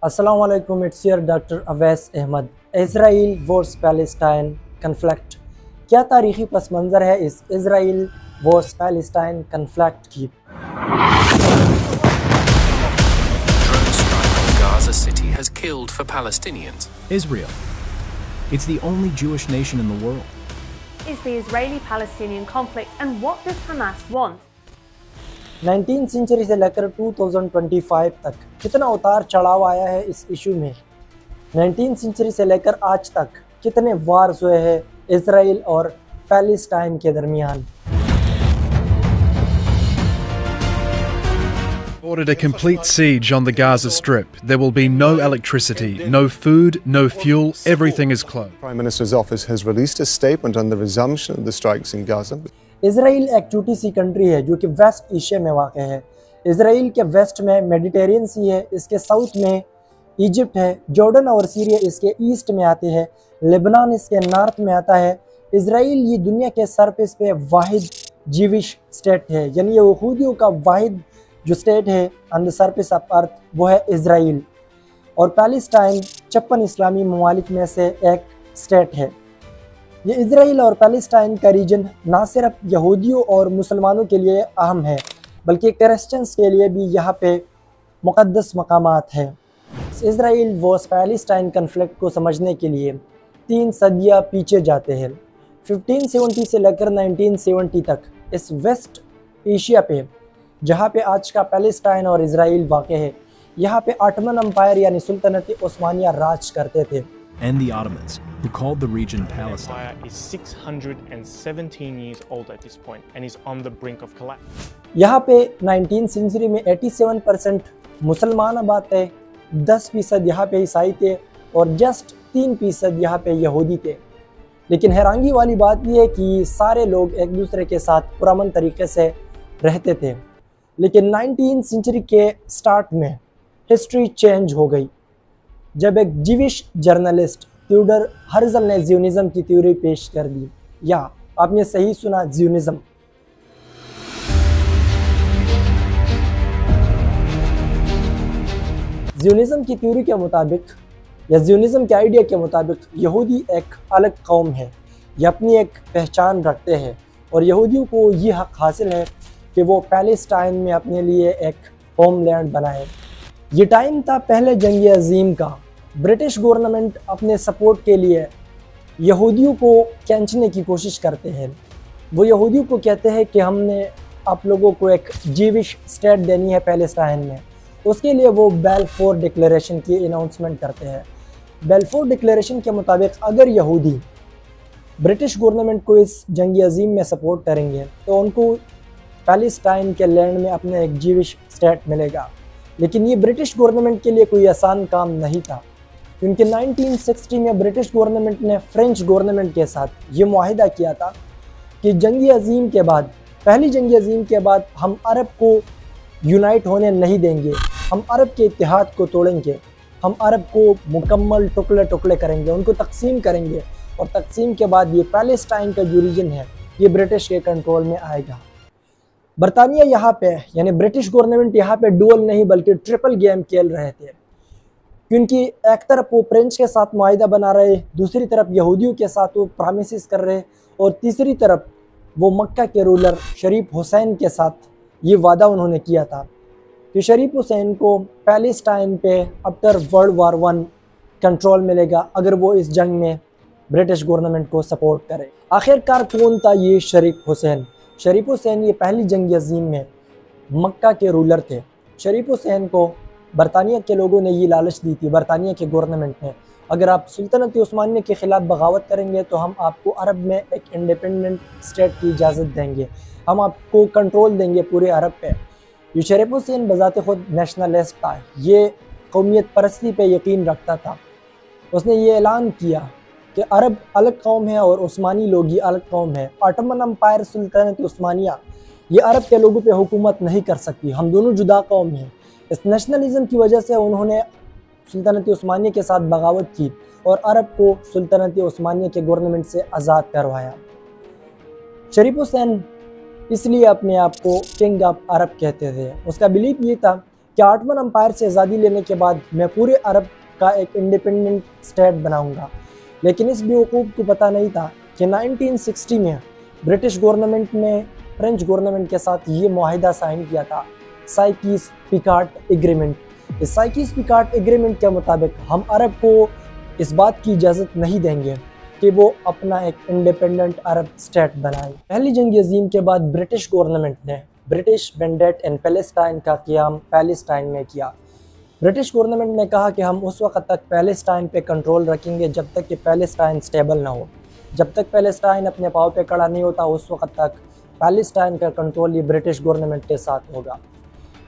अस्सलाम वालेकुम, it's your doctor Awais Ahmed. Israel versus Palestine conflict, क्या तारीख़ी पस मंज़र है इस इज़राइल वर्स पैलेस्टाइन कन्फ्लिक्ट की। Drone strike on Gaza City has killed for Palestinians. Israel. It's the only Jewish nation in the world. Is the Israeli-Palestinian conflict, and what does Hamas want? 19th century से लेकर 2025 तक कितना उतार चढ़ाव आया है इस इशू में। 19th सेंचुरी से लेकर आज तक कितने वार्स हुए हैं इज़राइल और पैलेस्टाइन के दरमियान। Ordered a complete siege on the Gaza Strip. There will be no electricity, no food, no fuel, everything is closed. Prime Minister's office has released a statement on the resumption of the strikes in Gaza. Israel एक छोटी सी country है जो कि waste Asia में वाक़ है। Israel के waste में मेडिटेरियन सी है, इसके साउथ में इजिप्ट है, जॉर्डन और सीरिया इसके ईस्ट में आते हैं, लेबनान इसके नॉर्थ में आता है। इज़राइल ये दुनिया के सरफेस पे वाहिद जीविश स्टेट है, यानी ये यहूदियों का वाहिद जो स्टेट है on the surface of earth वो है इज़राइल। और पैलेस्टाइन 56 इस्लामी ममालिक में से एक स्टेट है। ये इज़राइल और पैलेस्टाइन का रीजन ना सिर्फ यहूदियों और मुसलमानों के लिए अहम है बल्कि क्रिश्चियंस के लिए भी यहाँ पे मुक़द्दस मकामात हैं। इज़राइल वर्स पैलेस्टाइन कन्फ्लिक्ट को समझने के लिए 3 सदियाँ पीछे जाते हैं। 1570 से लेकर 1970 तक इस वेस्ट एशिया पे जहाँ पे आज का पैलेस्टाइन और इज़राइल वाक़ है, यहाँ पे ऑटोमन एम्पायर यानी सुल्तनत उस्मानिया राज करते थे। And the Ottomans, who called the region Palestine. The empire is 617 years old at this point and is on the brink of collapse. यहाँ पे 19th सेंचुरी में 87% मुसलमान आबाद थे, 10% यहाँ पे ईसाई थे और जस्ट 3% यहाँ पे यहूदी थे। लेकिन हैरानगी वाली बात यह है कि सारे लोग एक दूसरे के साथ पुरअमन तरीके से रहते थे। लेकिन 19th सेंचुरी के स्टार्ट में हिस्ट्री चेंज हो गई जब एक जीविश जर्नलिस्ट थियोडर हर्जल ने ज़ियोनिज़्म की थ्योरी पेश कर दी। या आपने सही सुना, ज़ियोनिज़्म। ज़ियोनिज़्म की थ्योरी के मुताबिक या ज़ियोनिज़्म के आइडिया के मुताबिक यहूदी एक अलग कौम है, ये अपनी एक पहचान रखते हैं और यहूदियों को ये हक हासिल है कि वो पैलेस्टाइन में अपने लिए एक होमलैंड बनाए। ये टाइम था पहले जंग अज़ीम का। ब्रिटिश गवर्नमेंट अपने सपोर्ट के लिए यहूदियों को खींचने की कोशिश करते हैं। वो यहूदियों को कहते हैं कि हमने आप लोगों को एक जीविश स्टेट देनी है पैलेस्टाइन में। उसके लिए वो बेलफोर डिक्लेरेशन की अनाउंसमेंट करते हैं। बेलफोर डिक्लेरेशन के मुताबिक अगर यहूदी ब्रिटिश गवर्नमेंट को इस जंग अज़ीम में सपोर्ट करेंगे तो उनको पैलेस्टाइन के लैंड में अपना एक जीविश स्टेट मिलेगा। लेकिन ये ब्रिटिश गवर्नमेंट के लिए कोई आसान काम नहीं था, क्योंकि 1960 में ब्रिटिश गवर्नमेंट ने फ्रेंच गवर्नमेंट के साथ ये मुआहिदा किया था कि जंग अज़ीम के बाद, पहली जंग अज़ीम के बाद हम अरब को यूनाइट होने नहीं देंगे, हम अरब के इत्तेहाद को तोड़ेंगे, हम अरब को मुकम्मल टुकड़े टुकड़े करेंगे, उनको तकसीम करेंगे और तकसीम के बाद ये पैलेस्टाइन का जो रीजन है ये ब्रिटिश के कंट्रोल में आएगा। बरतानिया यहाँ पे यानी ब्रिटिश गवर्नमेंट यहाँ पे डुअल नहीं बल्कि ट्रिपल गेम खेल रहे थे, क्योंकि एक तरफ वो फ्रेंच के साथ मुआहिदा बना रहे, दूसरी तरफ यहूदियों के साथ वो प्रॉमिसेस कर रहे और तीसरी तरफ वो मक्का के रूलर शरीफ हुसैन के साथ ये वादा उन्होंने किया था कि शरीफ हुसैन को पैलेस्टाइन पे आफ्टर वर्ल्ड वार 1 कंट्रोल मिलेगा अगर वो इस जंग में ब्रिटिश गवर्नमेंट को सपोर्ट करे। आखिरकार कौन था ये शरीफ हुसैन? शरीफ हुसैन ये पहली जंग अज़ीम में मक्का के रूलर थे। शरीफ हुसैन को बरतानिया के लोगों ने ये लालच दी थी, बरतानिया के गवर्नमेंट ने, अगर आप सुल्तनत उस्मानिया के ख़िलाफ़ बगावत करेंगे तो हम आपको अरब में एक इंडिपेंडेंट स्टेट की इजाज़त देंगे, हम आपको कंट्रोल देंगे पूरे अरब पे। ये शरीफ हुसैन बज़ाते खुद नेशनलिस्ट था, ये कौमियत परस्ती पे यकीन रखता था। उसने ये ऐलान किया कि अरब अलग कौम है और उस्मानी लोग ये अलग कौम है। ऑटोमन एम्पायर सुल्तनत उस्मानिया ये अरब के लोगों पे हुकूमत नहीं कर सकती, हम दोनों जुदा कौम हैं। इस नेशनलिज्म की वजह से उन्होंने सुल्तनत उस्मानिया के साथ बगावत की और अरब को सुल्तनत उस्मानिया के गवर्नमेंट से आज़ाद करवाया। शरीफ हुसैन इसलिए अपने आप को किंग ऑफ अरब कहते थे। उसका बिलीफ ये था कि ऑटोमन एम्पायर से आज़ादी लेने के बाद मैं पूरे अरब का एक इंडिपेंडेंट स्टेट बनाऊंगा। लेकिन इस बेवकूफ़ को पता नहीं था कि 1960 में ब्रिटिश गवर्नमेंट ने फ्रेंच गवर्नमेंट के साथ ये मुआहिदा साइन किया था, साइकिस-पिकाट एग्रीमेंट। इस साइकिस-पिकाट एग्रीमेंट के मुताबिक हम अरब को इस बात की इजाज़त नहीं देंगे कि वो अपना एक इंडिपेंडेंट अरब स्टेट बनाए। पहली जंग अज़ीम के बाद ब्रिटिश गवर्नमेंट ने ब्रिटिश मैंडेट इन पैलेस्टाइन का क़याम पैलेस्टाइन में किया। ब्रिटिश गवर्नमेंट ने कहा कि हम उस वक़्त तक पैलेस्टाइन पे कंट्रोल रखेंगे जब तक कि पैलेस्टाइन स्टेबल ना हो। जब तक पैलेस्टाइन अपने पाँव पे खड़ा नहीं होता उस वक़्त तक पैलेस्टाइन का कंट्रोल ये ब्रिटिश गवर्नमेंट के साथ होगा।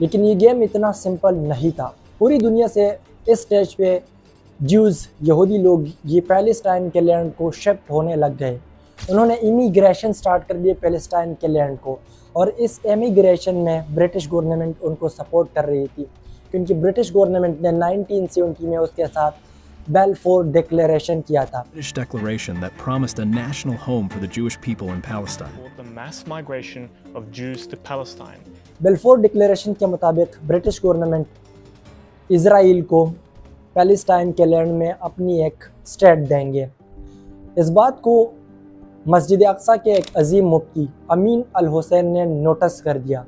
लेकिन ये गेम इतना सिंपल नहीं था। पूरी दुनिया से इस स्टेज पे ज्यूज़ यहूदी लोग ये पैलेस्टाइन के लैंड को शिफ्ट होने लग गए। उन्होंने इमिग्रेशन स्टार्ट कर दिए पैलेस्टाइन के लैंड को, और इस इमिग्रेशन में ब्रिटिश गवर्नमेंट उनको सपोर्ट कर रही थी, क्योंकि ब्रिटिश गवर्नमेंट ने 1970 में उसके साथ बेलफोर डिक्लेरेशन किया था। British declaration that promised a national home for the Jewish people in Palestine. The mass migration of Jews to Palestine. Balfour declaration के मुताबिक ब्रिटिश गवर्नमेंट इज़राइल को पैलेस्टाइन के लैंड में अपनी एक स्टेट देंगे। इस बात को मस्जिद अक्सा के एक अजीम मुफ्ती अमीन अल हुसैन ने नोटिस कर दिया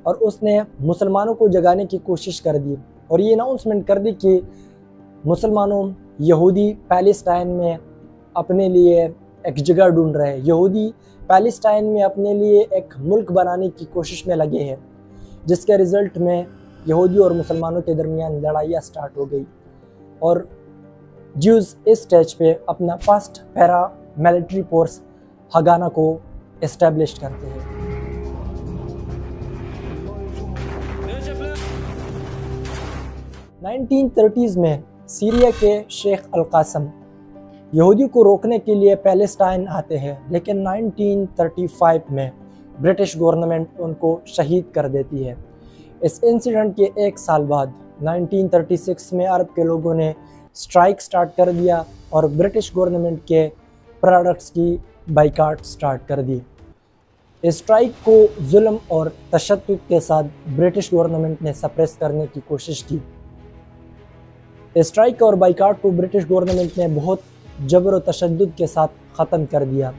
और उसने मुसलमानों को जगाने की कोशिश कर दी और ये अनाउंसमेंट कर दी कि मुसलमानों यहूदी पैलेस्टाइन में अपने लिए एक जगह ढूंढ रहे हैं, यहूदी पैलेस्टाइन में अपने लिए एक मुल्क बनाने की कोशिश में लगे हैं, जिसके रिज़ल्ट में यहूदी और मुसलमानों के दरमियान लड़ाइयाँ स्टार्ट हो गई और ज्यूज़ इस स्टेज पे अपना फर्स्ट पैरा मिलिट्री फोर्स हगाना को इस्टेब्लिश करते हैं। (1930s) में सीरिया के शेख अल कासम यहूदी को रोकने के लिए पैलेस्टाइन आते हैं, लेकिन 1935 में ब्रिटिश गवर्नमेंट उनको शहीद कर देती है। इस इंसिडेंट के एक साल बाद 1936 में अरब के लोगों ने स्ट्राइक स्टार्ट कर दिया और ब्रिटिश गवर्नमेंट के प्रोडक्ट्स की बाइकाट स्टार्ट कर दी। इस स्ट्राइक को जुल्म और तशद्दुद के साथ ब्रिटिश गवर्नमेंट ने सप्रेस करने की कोशिश की। इस स्ट्राइक और बाइकाट को ब्रिटिश गवर्नमेंट ने बहुत जबर और तशद्दुद के साथ ख़त्म कर दिया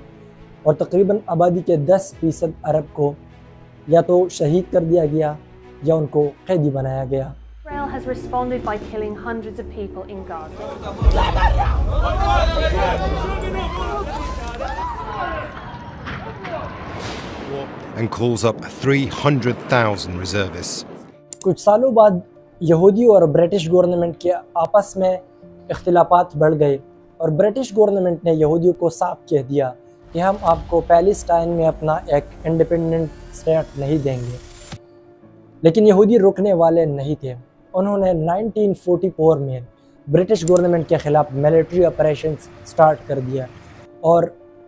और तकरीबन आबादी के 10% अरब को या तो शहीद कर दिया गया या उनको कैदी बनाया गया। Israel has responded by killing hundreds of people in Gaza. And calls up 300,000 reservists. कुछ सालों बाद यहूदी और ब्रिटिश गवर्नमेंट के आपस में इख्तिलाफात बढ़ गए और ब्रिटिश गवर्नमेंट ने यहूदियों को साफ कह दिया कि हम आपको पैलेस्टाइन में अपना एक इंडिपेंडेंट स्टेट नहीं देंगे। लेकिन यहूदी रुकने वाले नहीं थे। उन्होंने 1944 में ब्रिटिश गवर्नमेंट के ख़िलाफ़ मिलिट्री ऑपरेशंस स्टार्ट कर दिया और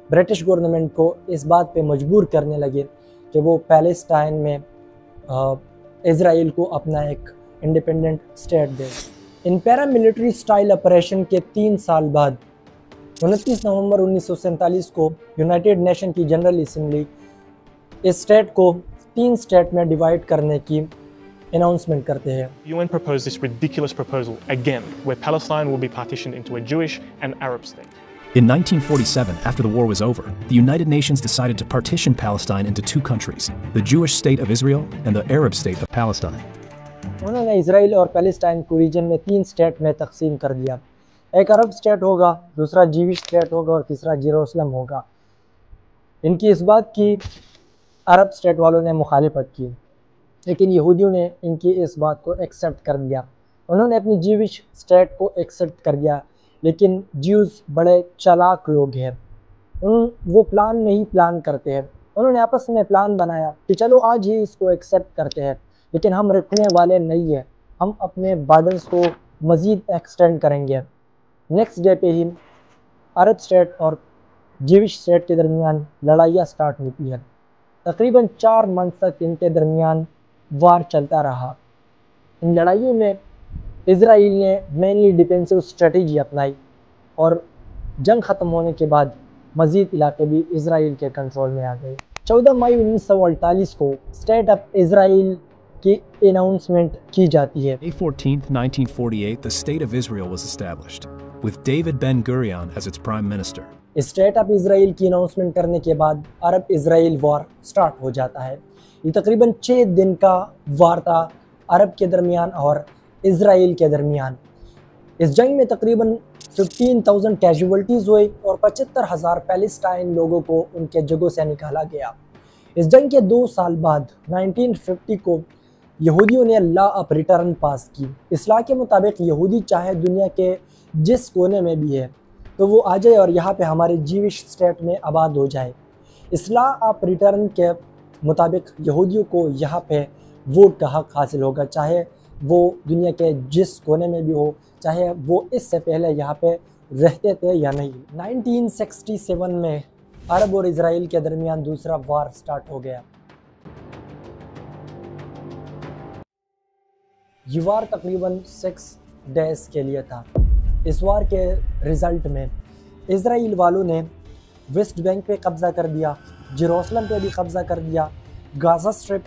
ब्रिटिश गवर्नमेंट को इस बात पे मजबूर करने लगे कि वो पैलेस्टाइन में इज़राइल को अपना एक independent state they. In para military style operation के 3 साल बाद 29 नवंबर 1947 को यूनाइटेड नेशन की जनरल असेंबली इस स्टेट को 3 स्टेट में डिवाइड करने की अनाउंसमेंट करते हैं। UN proposed this ridiculous proposal again, where Palestine will be partitioned into a Jewish and Arab state. In 1947, after the war was over, the United Nations decided to partition Palestine into 2 countries, the Jewish state of Israel and the Arab state of Palestine. उन्होंने Israel और Palestine को reason में 3 state में तकसीम कर दिया। एक अरब state होगा, दूसरा जीविश स्टेट होगा और तीसरा जेरूसलम होगा। इनकी इस बात की अरब स्टेट वालों ने मुखालिफत की, लेकिन यहूदियों ने इनकी इस बात को एक्सेप्ट कर दिया। उन्होंने अपनी जीविश स्टेट को एक्सेप्ट कर दिया, लेकिन ज्यूज़ बड़े चालाक लोग हैं। वो प्लान करते हैं। उन्होंने आपस में प्लान बनाया कि चलो आज ही इसको एक्सेप्ट करते हैं, लेकिन हम रुकने वाले नहीं हैं, हम अपने बॉर्डर्स को मज़ीद एक्सटेंड करेंगे। नेक्स्ट डे पे ही अरब स्टेट और जीविश स्टेट के दरमियान लड़ाइयाँ स्टार्ट होती है। तकरीबन 4 मंथ तक इनके दरमियान वार चलता रहा। इन लड़ाइयों में इज़राइल ने मेनली डिफेंसिव स्ट्रेटजी अपनाई और जंग ख़त्म होने के बाद मज़ीद इलाके भी इज़राइल के कंट्रोल में आ गए। 14 मई 1948 को स्टेट ऑफ इज़राइल की अनाउंसमेंट की जाती है। May 14th, 1948, the State of Israel was established, with David Ben-Gurion as its prime minister. State of Israel की अनाउंसमेंट करने के बाद अरब इसराइल वॉर स्टार्ट हो जाता है। ये तकरीबन 6 दिन का वार था अरब के दरमियान और इसराइल के दरमियान। इस जंग में तकरीबन 15,000 कैजुअल्टीज़ हुई और 75,000 पैलेस्टाइन लोगों को उनके जगहों से निकाला गया। इस जंग के 2 साल बाद 1950 को यहूदियों ने लॉ ऑफ रिटर्न पास की। इस लॉ के मुताबिक यहूदी चाहे दुनिया के जिस कोने में भी है तो वो आ जाए और यहाँ पे हमारे जीविश स्टेट में आबाद हो जाए। इस लॉ ऑफ रिटर्न के मुताबिक यहूदियों को यहाँ पे वोट का हक हासिल होगा, चाहे वो दुनिया के जिस कोने में भी हो, चाहे वो इससे पहले यहाँ पे रहते थे या नहीं। 1967 में अरब और इसराइल के दरमियान दूसरा वार स्टार्ट हो गया। ये वार तकरीबन 6 डेज के लिए था। इस वार के रिज़ल्ट में इसराइल वालों ने वेस्ट बैंक पे कब्ज़ा कर दिया, जेरूसलम पे भी कब्ज़ा कर दिया, गाज़ा स्ट्रिप,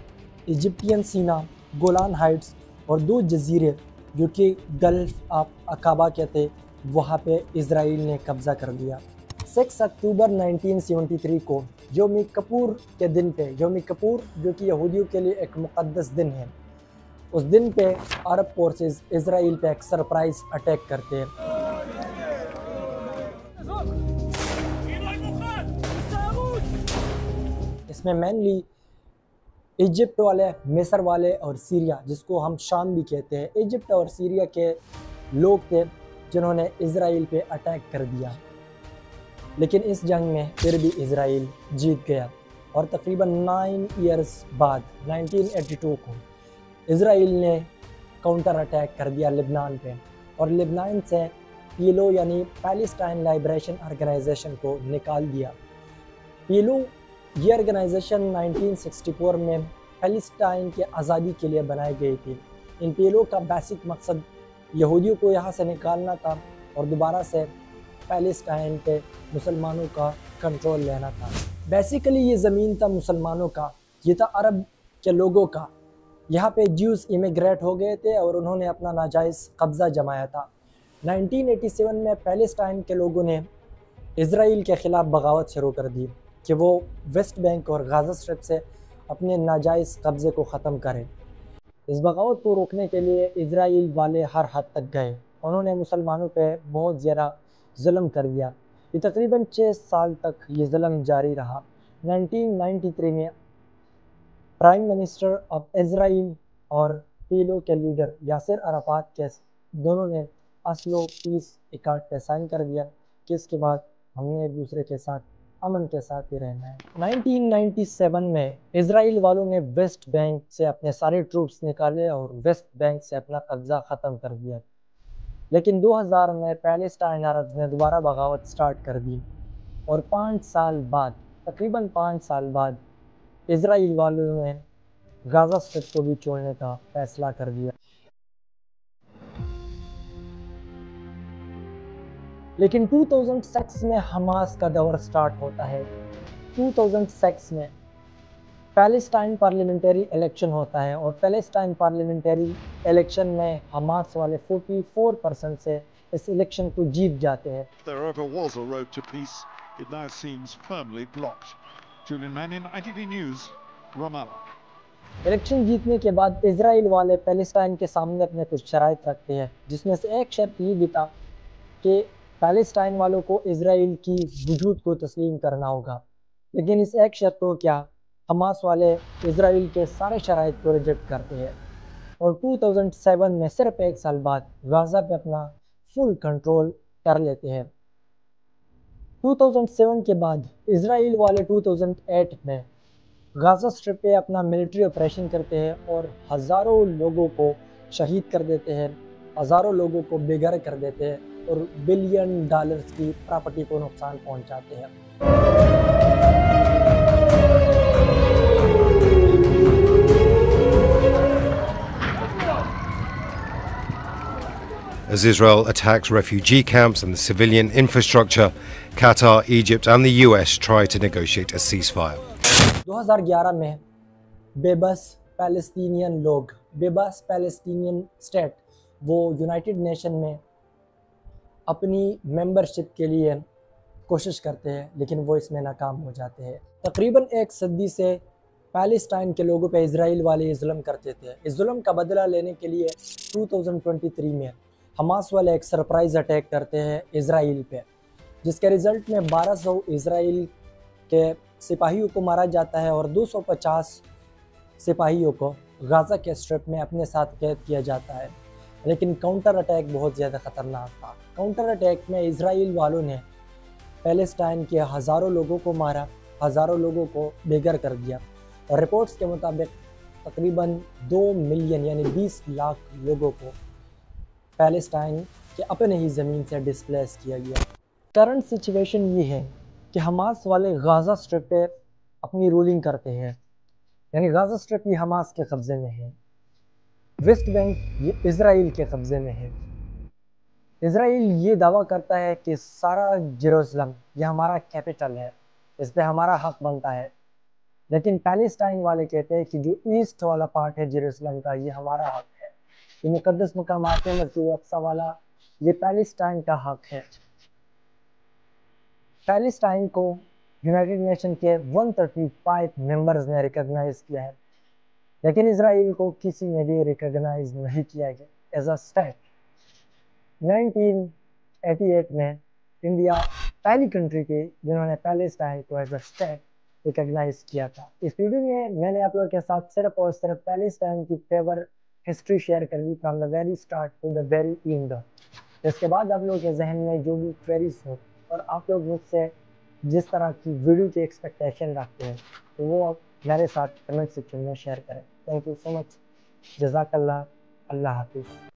इजिप्टियन सीना, गोलान हाइट्स और 2 जजीरे जो कि गल्फ ऑफ अकाबा के थे, वहाँ पे इसराइल ने कब्ज़ा कर दिया। 6 अक्टूबर 1973 को यौम किपुर के दिन पे, यौम किपुर जो कि यहूदियों के लिए एक मुक़द्दस दिन है, उस दिन पे अरब फोर्सेस इसराइल पे एक सरप्राइज अटैक करते हैं। इसमें मेनली इजिप्ट वाले, मिस्र वाले और सीरिया, जिसको हम शाम भी कहते हैं, इजिप्ट और सीरिया के लोग थे जिन्होंने इसराइल पे अटैक कर दिया। लेकिन इस जंग में फिर भी इसराइल जीत गया और तकरीबन 9 इयर्स बाद 1982 को इसराइल ने काउंटर अटैक कर दिया लेबनान पे और लेबनान से पीएलओ यानी पैलेस्टाइन लिबरेशन ऑर्गेनाइजेशन को निकाल दिया। पीएलओ ये ऑर्गेनाइजेशन 1964 में पैलेस्टाइन के आज़ादी के लिए बनाई गई थी। इन पीएलओ का बेसिक मकसद यहूदियों को यहाँ से निकालना था और दोबारा से पैलेस्टाइन पे मुसलमानों का कंट्रोल लेना था। बेसिकली ये ज़मीन था मुसलमानों का, ये था अरब के लोगों का। यहाँ पे ज्यूज़ इमिग्रेट हो गए थे और उन्होंने अपना नाजायज़ कब्ज़ा जमाया था। 1987 में पैलेस्टाइन के लोगों ने इसराइल के ख़िलाफ़ बगावत शुरू कर दी कि वो वेस्ट बैंक और गाज़ा स्ट्रिप से अपने नाजायज़ कब्ज़े को ख़त्म करें। इस बगावत को रोकने के लिए इसराइल वाले हर हद तक गए। उन्होंने मुसलमानों पे बहुत ज़्यादा जुल्म कर दिया। ये तकरीबन 6 साल तक ये जुल्म जारी रहा। 1993 में प्राइम मिनिस्टर ऑफ इसराइल और पीएलओ के लीडर यासिर अराफात के दोनों ने अस्लो पीस अकॉर्ड पे साइन कर दिया कि इसके बाद हमने एक दूसरे के साथ अमन के साथ ही रहना है। 1997 में इसराइल वालों ने वेस्ट बैंक से अपने सारे ट्रूप्स निकाले और वेस्ट बैंक से अपना कब्ज़ा ख़त्म कर दिया। लेकिन 2000 में पैलेस्टाइन अरब्स ने दोबारा बगावत स्टार्ट कर दी और 5 साल बाद, तकरीबन 5 साल बाद इसराइल वालों ने गाज़ा स्ट्रिप को भी छोड़ने का फैसला कर दिया। लेकिन 2006 में हमास का दौर स्टार्ट होता है। 2006 में पैलेस्टाइन पार्लियामेंट्री इलेक्शन होता है और पैलेस्टाइन पार्लियामेंट्री इलेक्शन में हमास वाले 44% से इस इलेक्शन को जीत जाते हैं। There ever was a road to peace, it now seems firmly blocked. Julian Mannion, ITV News, Ramallah. Election जीतने के बाद इसराइल वाले पैलेस्टाइन के सामने अपने कुछ शराइत रखते हैं, जिसमें से एक शर्त ये भी था कि पैलेस्टाइन वालों को इसराइल की वजूद को तस्लीम करना होगा। लेकिन इस एक शर्त को क्या हमास वाले इसराइल के सारे शराइत को रिजेक्ट करते हैं और 2007 में सिर्फ 1 साल बाद गाज़ा पे अपना फुल कंट्रोल कर लेते हैं। 2007 के बाद इसराइल वाले 2008 में गाज़ा स्ट्रिप पे अपना मिलिट्री ऑपरेशन करते हैं और हज़ारों लोगों को शहीद कर देते हैं, हज़ारों लोगों को बेघर कर देते हैं और $बिलियन की प्रॉपर्टी को नुकसान पहुंचाते हैं। As Israel attacks refugee camps and the civilian infrastructure, Qatar, Egypt and the US try to negotiate a ceasefire. 2011 में बेबस पैलेस्टीनियन लोग, बेबस पैलेस्टीनियन स्टेट, वो यूनाइटेड नेशन में अपनी मेंबरशिप के लिए कोशिश करते हैं, लेकिन वो इसमें नाकाम हो जाते हैं। तकरीबन एक सदी से पैलेस्टाइन के लोगों पे इजराइल वाले जुल्म करते थे। इस जुल्म का बदला लेने के लिए 2023 में हमास वाले एक सरप्राइज़ अटैक करते हैं इजराइल पे, जिसके रिज़ल्ट में 1200 इजराइल के सिपाहियों को मारा जाता है और 250 सिपाहियों को गाज़ा के स्ट्रिप में अपने साथ कैद किया जाता है। लेकिन काउंटर अटैक बहुत ज़्यादा ख़तरनाक था। काउंटर अटैक में इजराइल वालों ने पैलेस्टाइन के हज़ारों लोगों को मारा, हज़ारों लोगों को बेघर कर दिया और रिपोर्ट्स के मुताबिक तकरीबन 2 मिलियन यानी 20 लाख लोगों को पैलेस्टाइन के अपने ही ज़मीन से डिस्प्लेस किया गया। करंट सिचुएशन ये है कि हमास वाले गाज़ा स्ट्रिप पे अपनी रूलिंग करते हैं, यानी गाज़ा स्ट्रिप ये हमास के कब्ज़े में है, वेस्ट बैंक ये इज़राइल के कब्ज़े में है। इज़राइल ये दावा करता है कि सारा जेरूसलम ये हमारा कैपिटल है, इस पे हमारा हक बनता है, लेकिन पैलेस्टाइन वाले कहते हैं कि जो ईस्ट वाला पार्ट है जेरूसलम का ये हमारा हक है, ये मुकद्दस मकामात है, मस्जिद अक्सा वाला ये पैलेस्टाइन का हक है। पैलेस्टाइन को यूनाइटेड नेशन के 135 मेंबर्स ने रिकॉग्नाइज किया है, लेकिन इजराइल को किसी ने भी रिकॉग्नाइज नहीं किया गया एज अ स्टेट। 1988 में इंडिया पहली कंट्री थी जिन्होंने पैलेस्टाइन को एज अ स्टेट रिकॉग्नाइज किया था। इस वीडियो में मैंने आप लोगों के साथ सिर्फ और सिर्फ पैलेस्टाइन की फेवर हिस्ट्री शेयर कर दी from the very start to the very end. इसके बाद आप लोगों के जहन में जो भी क्वेरीज हो और आप लोग मुझसे जिस तरह की वीडियो की एक्सपेक्टेशन रखते हैं तो वो आप मेरे साथ कमेंट सेक्शन में शेयर करें। Thank you so much. जज़ाकल्लाह। अल्लाह हाफिज़।